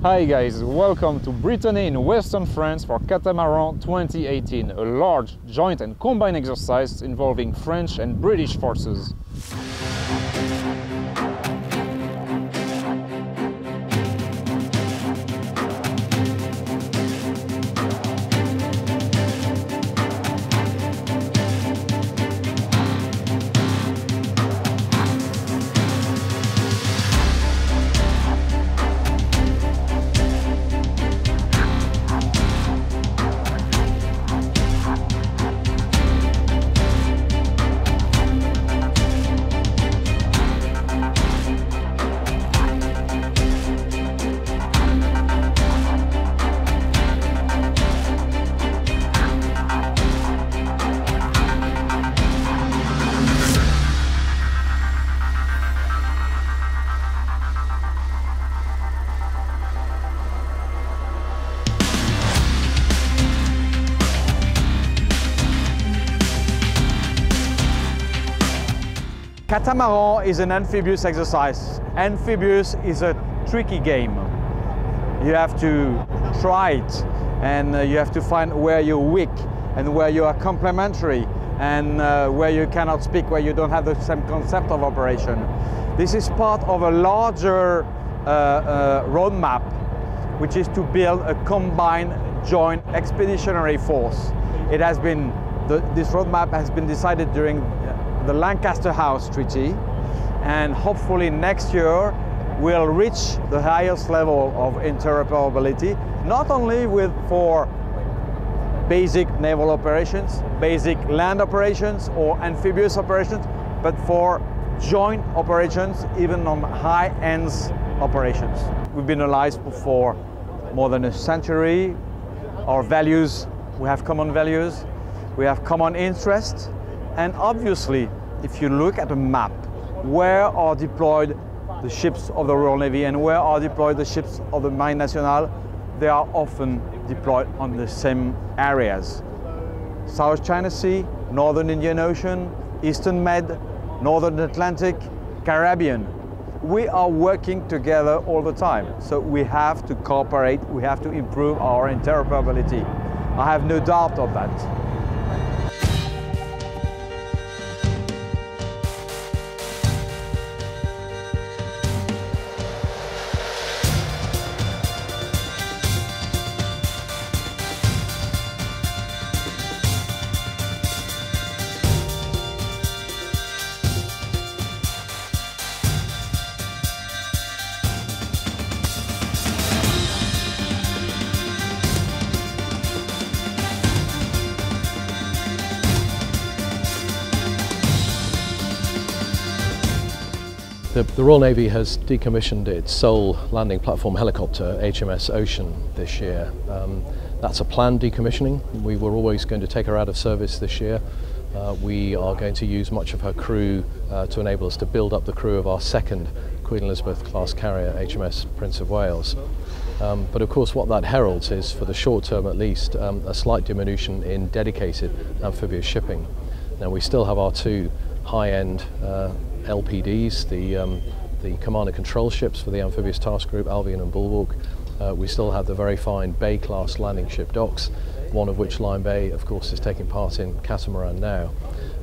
Hi guys, welcome to Brittany in Western France for Catamaran 2018, a large joint and combined exercise involving French and British forces. Catamaran is an amphibious exercise. Amphibious is a tricky game. You have to try it, and you have to find where you're weak and where you are complementary, and where you cannot speak, where you don't have the same concept of operation. This is part of a larger roadmap, which is to build a combined joint expeditionary force. It has been, this roadmap has been decided during the Lancaster House Treaty, and hopefully next year we'll reach the highest level of interoperability, not only for basic naval operations, basic land operations or amphibious operations, but for joint operations, even on high-end operations. We've been allies for more than a century. Our values, we have common values, we have common interests. And obviously, if you look at a map, where are deployed the ships of the Royal Navy and where are deployed the ships of the Marine Nationale, they are often deployed on the same areas. South China Sea, Northern Indian Ocean, Eastern Med, Northern Atlantic, Caribbean. We are working together all the time, so we have to cooperate, we have to improve our interoperability. I have no doubt of that. The Royal Navy has decommissioned its sole landing platform helicopter, HMS Ocean, this year. That's a planned decommissioning. We were always going to take her out of service this year. We are going to use much of her crew to enable us to build up the crew of our second Queen Elizabeth class carrier, HMS Prince of Wales. But of course what that heralds is, for the short term at least, a slight diminution in dedicated amphibious shipping. Now we still have our two high-end LPDs, the command and control ships for the amphibious task group, Albion and Bulwark. We still have the very fine Bay-class landing ship docks, one of which, Lyme Bay, of course, is taking part in Catamaran now.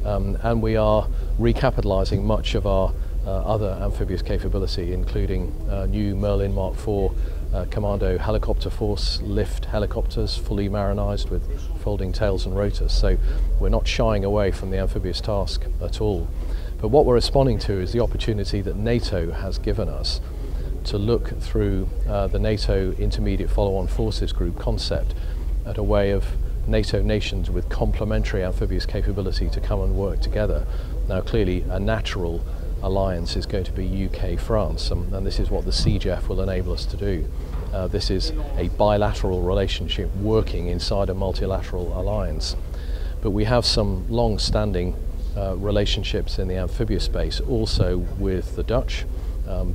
And we are recapitalising much of our other amphibious capability, including new Merlin Mark IV Commando helicopter force, lift helicopters, fully marinised with folding tails and rotors. So we're not shying away from the amphibious task at all. But what we're responding to is the opportunity that NATO has given us to look through the NATO Intermediate Follow-on Forces Group concept at a way of NATO nations with complementary amphibious capability to come and work together. Now clearly a natural alliance is going to be UK-France, and this is what the CJEF will enable us to do. This is a bilateral relationship working inside a multilateral alliance. But we have some long-standing relationships in the amphibious space also with the Dutch,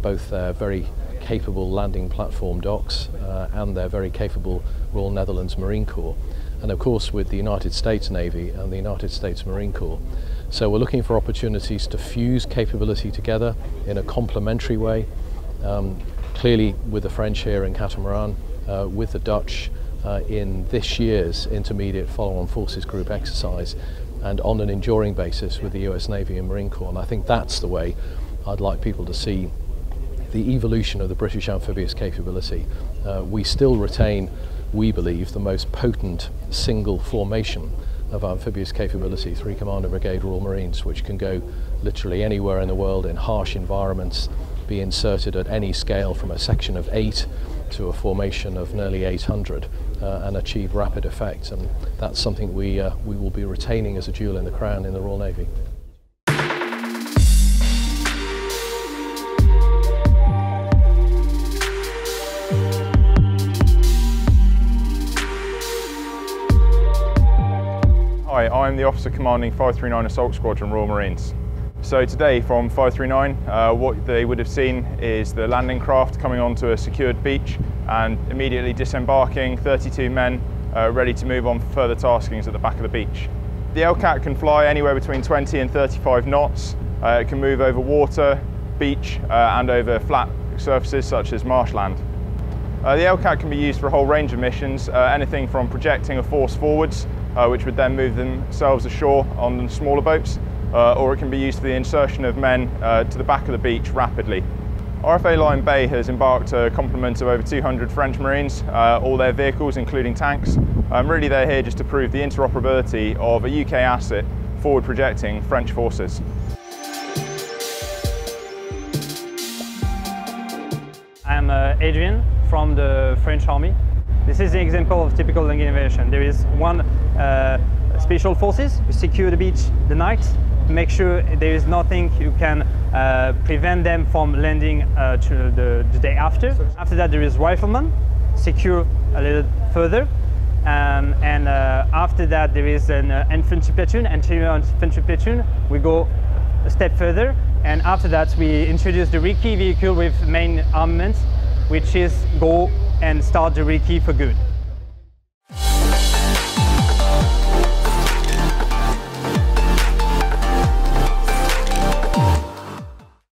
both their very capable landing platform docks and their very capable Royal Netherlands Marine Corps, and of course with the United States Navy and the United States Marine Corps. So we're looking for opportunities to fuse capability together in a complementary way. Clearly with the French here in Catamaran, with the Dutch in this year's intermediate follow-on forces group exercise, and on an enduring basis with the US Navy and Marine Corps. And I think that's the way I'd like people to see the evolution of the British amphibious capability. We still retain, we believe, the most potent single formation of amphibious capability, 3 Commander Brigade Royal Marines, which can go literally anywhere in the world in harsh environments, be inserted at any scale from a section of 8 to a formation of nearly 800 and achieve rapid effect. And that's something we will be retaining as a jewel in the crown in the Royal Navy. Hi, I'm the Officer Commanding 539 Assault Squadron Royal Marines. So today from 539, what they would have seen is the landing craft coming onto a secured beach and immediately disembarking 32 men ready to move on for further taskings at the back of the beach. The LCAT can fly anywhere between 20 and 35 knots. It can move over water, beach and over flat surfaces such as marshland. The LCAT can be used for a whole range of missions, anything from projecting a force forwards, which would then move themselves ashore on smaller boats, or it can be used for the insertion of men to the back of the beach rapidly. RFA Lion Bay has embarked a complement of over 200 French Marines, all their vehicles including tanks. Really they're here just to prove the interoperability of a UK asset forward projecting French forces. I'm Adrian from the French Army. This is the example of typical landing innovation. There is one special forces who secure the beach the night to make sure there is nothing you can prevent them from landing to the day after. After that there is riflemen, secure a little further. And after that there is an infantry platoon, anterior infantry platoon. We go a step further, and after that we introduce the recce vehicle with main armament, which is go and start the recce for good.